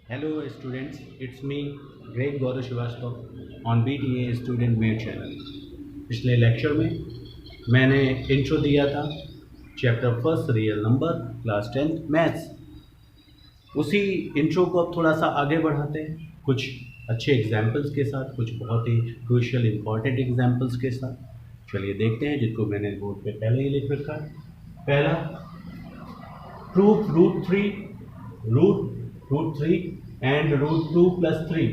Hello students, it's me Greg Gaurav Srivastava on BTA Student Made channel. पिछले lecture में मैंने intro दिया था chapter first real number class 10th maths. उसी intro को अब थोड़ा सा आगे बढ़ाते हैं कुछ अच्छे एग्जाम्पल्स के साथ, कुछ बहुत ही क्रूशियल इंपॉर्टेंट एग्जाम्पल्स के साथ। चलिए देखते हैं, जिनको मैंने बोर्ड पे पहले ही लिख रखा है। पहला, proof root three and √2 + 3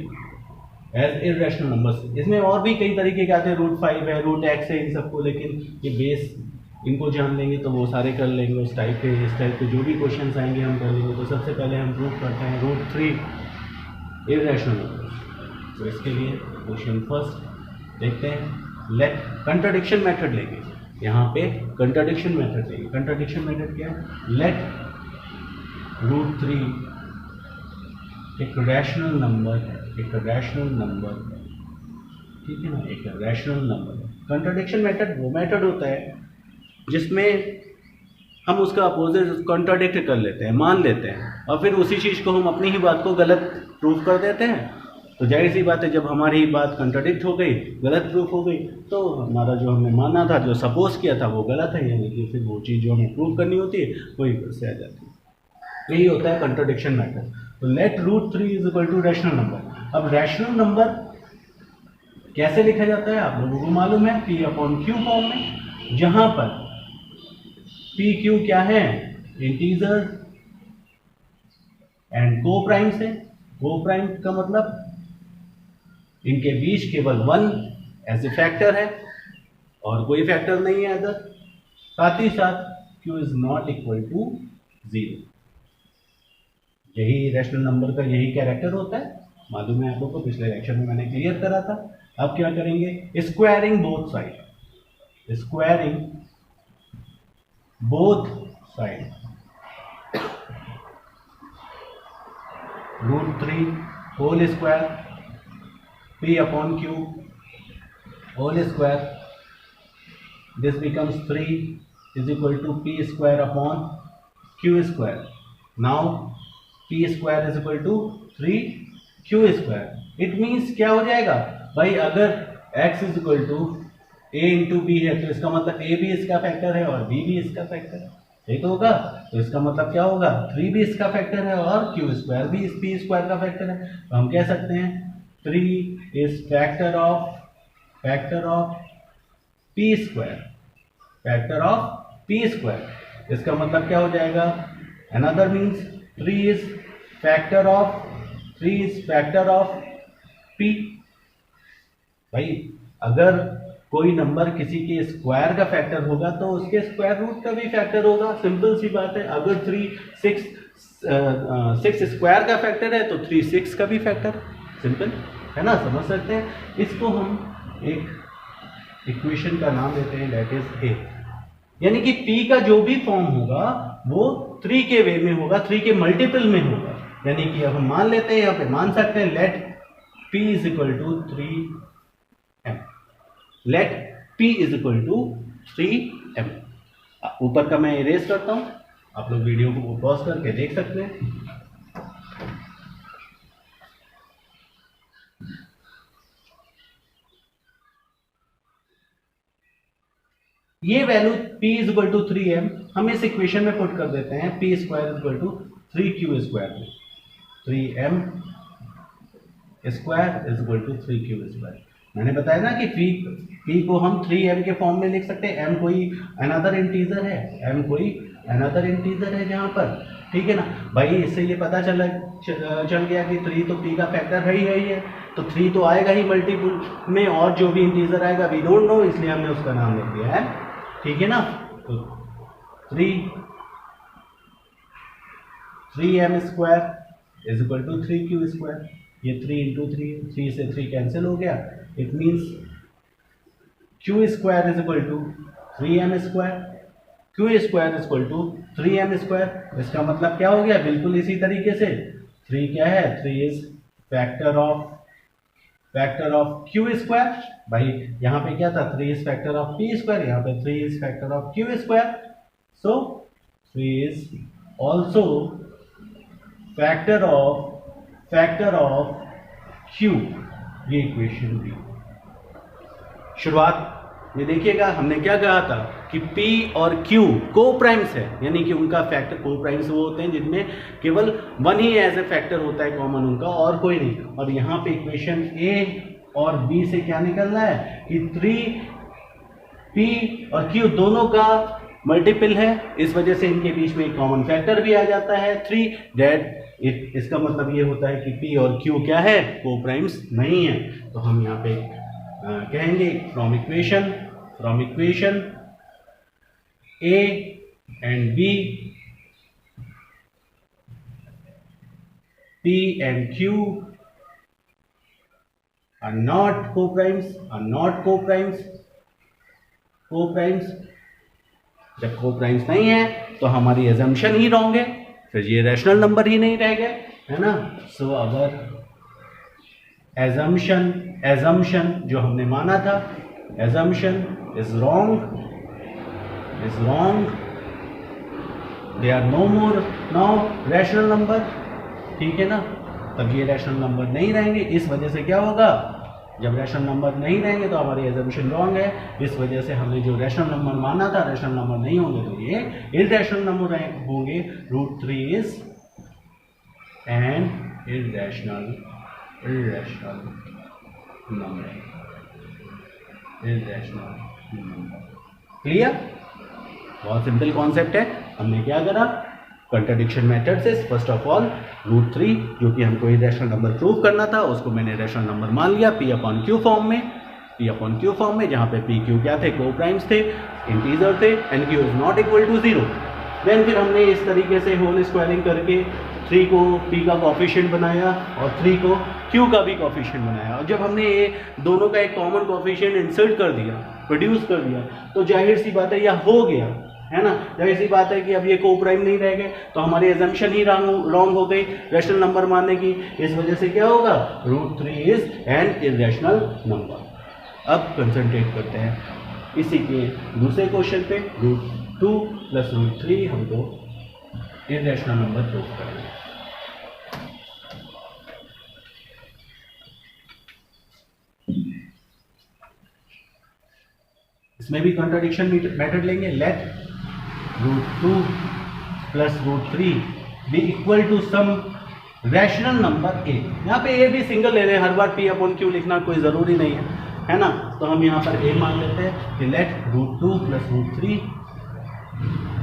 as irrational numbers. इसमें और भी कई तरीके के आते हैं, √5 है, √x है, इन सबको, लेकिन ये बेस इनको जान लेंगे तो वो सारे कर लेंगे। इस टाइप के जो भी क्वेश्चन आएंगे हम कर लेंगे। तो सबसे पहले हम प्रूफ करते हैं √3 इरेशनल नंबर्स। तो इसके लिए क्वेश्चन फर्स्ट देखते हैं। लेट कंट्राडिक्शन मेथड लेंगे, यहाँ पे कंट्राडिक्शन मेथड लेंगे। कंट्राडिक्शन मेथड क्या है? लेट √3 एक रैशनल नंबर, ठीक है ना, एक रैशनल नंबर। कंट्राडिक्शन मेथड वो मेथड होता है जिसमें हम उसका अपोजिट कॉन्ट्राडिक्ट कर लेते हैं, मान लेते हैं, और फिर उसी चीज़ को हम अपनी ही बात को गलत प्रूफ कर देते हैं। तो जाहिर सी बात है, जब हमारी ही बात कॉन्ट्राडिक्ट हो गई, गलत प्रूफ हो गई, तो हमारा जो हमने माना था, जो सपोज किया था, वो गलत है। यानी कि फिर वो चीज़ जो हमें प्रूव करनी होती है वही फिर से आ जाती है। यही होता है कंट्राडिक्शन मेथड। तो लेट √3 = रैशनल नंबर। अब रैशनल नंबर कैसे लिखा जाता है आप लोगों को मालूम है, P/Q फॉर्म में, जहां पर PQ क्या है? इंटीजर एंड को प्राइम से। को प्राइम का मतलब इनके बीच केवल 1 एज ए फैक्टर है और कोई फैक्टर नहीं है अदर। साथ ही साथ Q ≠ 0। यही रैशनल नंबर का यही कैरेक्टर होता है, मालूम है आप लोगों को, पिछले लेक्चर में मैंने क्लियर करा था। अब क्या करेंगे? Squaring both side. Squaring both side. √3 whole square P/Q whole square, this becomes 3 = P² now P² = 3Q²। It means क्या हो जाएगा भाई? अगर x = a × b है तो इसका मतलब a भी इसका फैक्टर है और b भी इसका फैक्टर है, सही तो होगा। तो इसका मतलब क्या होगा? 3 भी इसका फैक्टर है और Q² भी इस P² का फैक्टर है। तो हम कह सकते हैं 3 इज फैक्टर ऑफ P²। इसका मतलब क्या हो जाएगा? Another means 3 is factor of P। भाई अगर कोई नंबर किसी के स्क्वायर का फैक्टर होगा तो उसके स्क्वायर रूट का भी फैक्टर होगा। सिंपल सी बात है। अगर 6 स्क्वायर का फैक्टर है तो 3 6 का भी फैक्टर। सिंपल है ना, समझ सकते हैं। इसको हम एक इक्वेशन का नाम देते हैं, दैट इज A। यानी कि P का जो भी फॉर्म होगा वो 3 के वे में होगा, 3 के मल्टीपल में होगा। यानी कि अब हम मान लेते हैं, यहाँ पे मान सकते हैं, late P = 3m। Late P = 3m। ऊपर का मैं इरेज करता हूं, आप लोग वीडियो को पॉज करके देख सकते हैं। ये वैल्यू P = 3m हम इस इक्वेशन में पुट कर देते हैं। P² = 3Q²। 3m² = 3Q²। मैंने बताया ना कि P को हम 3m के फॉर्म में लिख सकते हैं। m कोई अनदर इंटीजर है जहां पर, ठीक है ना भाई। इससे ये पता चल गया कि 3 तो P का फैक्टर है ही है, तो 3 तो आएगा ही मल्टीपल में, और जो भी इंटीजर आएगा वी डोंट नो, इसलिए हमने उसका नाम लिख दिया है, ठीक है ना। तो 3m² = 3Q²। ये 3 × 3 है, 3 से 3 कैंसिल हो गया। It means Q² = 3m²। Q² = 3m²। इसका मतलब क्या हो गया? बिल्कुल इसी तरीके से 3 क्या है? 3 इज फैक्टर ऑफ Q²। भाई यहाँ पे क्या था? 3 इज फैक्टर ऑफ P², यहाँ पे 3 is factor of Q²। So 3 is also factor of factor of q, ये इक्वेशन दी। शुरुआत में देखिएगा हमने क्या कहा था कि p और q को प्राइम्स है, यानी कि उनका फैक्टर को प्राइम्स वो होते हैं जिनमें केवल वन ही एज ए फैक्टर होता है कॉमन उनका, और कोई नहीं। और यहाँ पे इक्वेशन a और b से क्या निकलना है कि 3p और q दोनों का मल्टीपल है, इस वजह से इनके बीच में एक कॉमन फैक्टर भी आ जाता है 3 डेट इसका मतलब ये होता है कि p और q क्या है, को प्राइम्स नहीं है। तो हम यहाँ पे कहेंगे from equation a and b, p and q are not co-primes, जब co-primes नहीं है तो हमारी assumption ही wrong है, फिर ये रैशनल नंबर ही नहीं रह गए, है ना। सो अगर assumption जो हमने माना था, assumption is wrong, they are no more now rational number, ठीक है ना। तब ये रैशनल नंबर नहीं रहेंगे, इस वजह से क्या होगा, जब रैशनल नंबर नहीं रहेंगे तो हमारी assumption रॉन्ग है, इस वजह से हमने जो रैशनल नंबर माना था रैशनल नंबर नहीं होंगे तो ये इररेशनल नंबर होंगे। √3 is an irrational number. Clear, बहुत सिंपल कॉन्सेप्ट है। हमने क्या करा, कंट्राडिक्शन मेथड से फर्स्ट ऑफ ऑल √3 जो कि हमको इररेशनल नंबर प्रूव करना था उसको मैंने रैशनल नंबर मान लिया p/q फॉर्म में, जहाँ पे p q क्या थे, को प्राइम्स थे, इंटीजर थे, and q is not equal to 0। Then फिर हमने इस तरीके से होल स्क्वायरिंग करके 3 को p का कॉफिशिएंट बनाया और 3 को q का भी कॉफिशिएंट बनाया, और जब हमने ये दोनों का एक कॉमन कॉफिशिएंट इंसर्ट कर दिया, प्रोड्यूस कर दिया, तो जाहिर सी बात है यह हो गया, है ना। जाहिर सी बात है कि अब ये को प्राइम नहीं रह गए, तो हमारी एजम्पशन ही रॉन्ग हो गई रैशनल नंबर मानने की, इस वजह से क्या होगा, √3 इज एन इररेशनल नंबर। अब कंसंट्रेट करते हैं इसी के दूसरे क्वेश्चन पे, √2 + √3 हमको इररेशनल नंबर प्रूव करना है। इसमें भी कंट्राडिक्शन मेथड लेंगे। Let √2 + √3 be equal to some rational number a। यहाँ पे a भी सिंगल ले रहे हैं, हर बार p/q लिखना कोई ज़रूरी नहीं है ना। तो हम यहाँ पर a मान लेते हैं कि let √2 + √3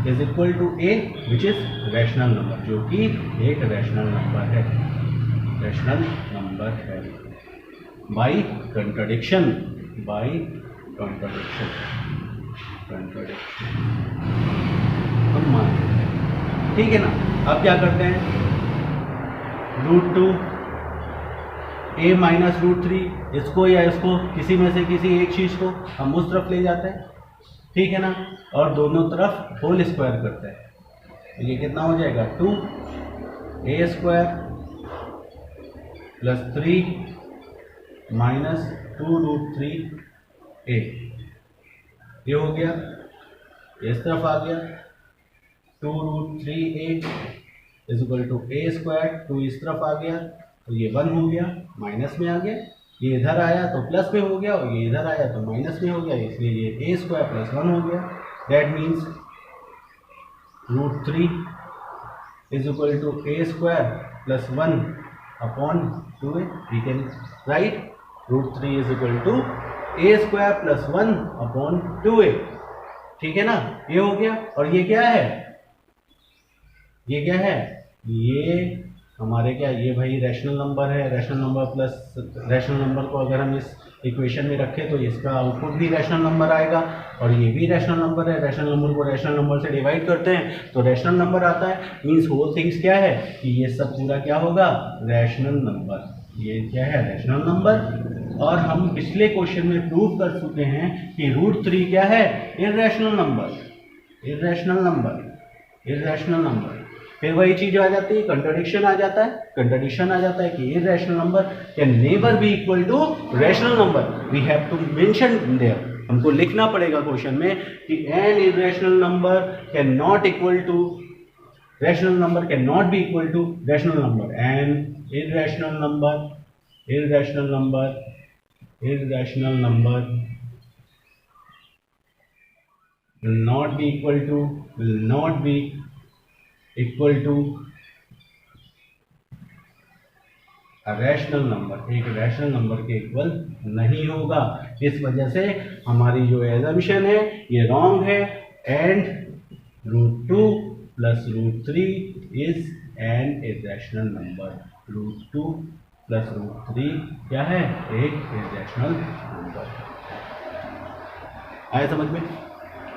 is equal to a which is rational number, जो कि एक रैशनल नंबर है, बाई कंट्राडिक्शन हम मान लेते हैं, ठीक है ना। अब क्या करते हैं, √2 a - √3 इसको या इसको किसी में से किसी एक चीज को हम उस तरफ ले जाते हैं, ठीक है ना, और दोनों तरफ होल स्क्वायर करते हैं, तो ये कितना हो जाएगा, 2a² + 3 - 2√3a, ये हो गया, इस तरफ आ गया 2√3a = a², 2 इस तरफ आ गया तो ये 1 हो गया, माइनस में आ गया, ये इधर आया तो प्लस में हो गया और ये इधर आया तो माइनस में हो गया, इसलिए ये a² + 1 हो गया। That means √3 = a² + 1/2a। We can write √3 = a² + 1/2a, ठीक है ना, ये हो गया। और ये क्या है, ये हमारे क्या, ये भाई रैशनल नंबर है, rational number plus rational number को अगर हम इस इक्वेशन में रखें तो इसका आउटपुट भी रैशनल नंबर आएगा, और ये भी रैशनल नंबर है। रैशनल नंबर को रैशनल नंबर से डिवाइड करते हैं तो रैशनल नंबर आता है, मीन्स होल थिंग्स क्या है कि ये सब पूरा क्या होगा, रैशनल नंबर, ये क्या है, रैशनल नंबर। और हम पिछले क्वेश्चन में प्रूव कर चुके हैं कि √3 क्या है, इररेशनल नंबर। फिर वही चीज आ जाती है, कंट्राडिक्शन आ जाता है कि irrational number can never be equal to rational number. We have to mention there, हमको लिखना पड़ेगा क्वेश्चन में कि an irrational number can not equal to rational number can not be equal to rational number and irrational number will not be equal to rational number, एक rational number के equal नहीं होगा। इस वजह से हमारी जो एजम्पशन है ये रॉन्ग है and √2 + √3 is an irrational number. √2 + √3 क्या है? एक इररेशनल नंबर। आया समझ में?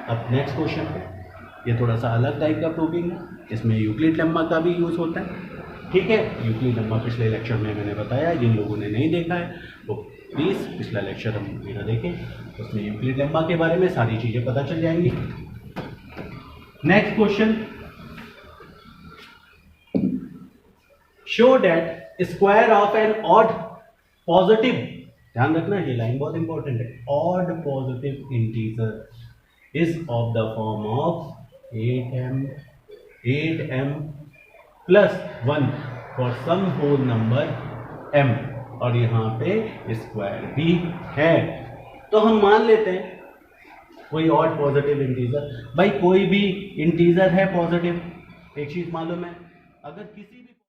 अब नेक्स्ट क्वेश्चन पे, ये थोड़ा सा अलग टाइप का प्रूविंग है, इसमें यूक्लिड लेम्मा का भी यूज़ होता है। ठीक है, यूक्लिड लेम्मा पिछले लेक्चर में मैंने बताया, जिन लोगों ने नहीं देखा है वो प्लीज़ पिछला लेक्चर हम मेरा देखें, उसमें यूक्लिड लेम्मा के बारे में सारी चीज़ें पता चल जाएंगी। Next question, show that square of an odd positive, ध्यान रखना ये लाइन बहुत इंपॉर्टेंट है, odd positive integer is of the form of 8m + 1 for some whole number m, और यहाँ पे स्क्वायर भी है। तो हम मान लेते हैं कोई ऑड पॉजिटिव इंटीजर, भाई कोई भी इंटीजर है पॉजिटिव, एक चीज मालूम है, अगर किसी